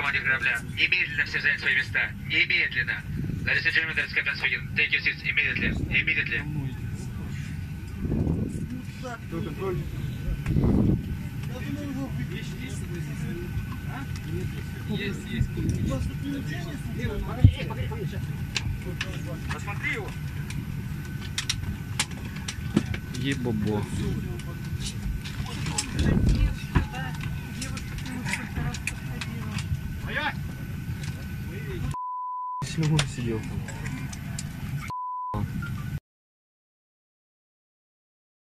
командир корабля. Немедленно все занять свои места. Немедленно. Ladies and gentlemen, that's Captain speaking. Take your seats immediately. Immediately. Есть. Посмотри его. Ебобо. Сильно сидел там.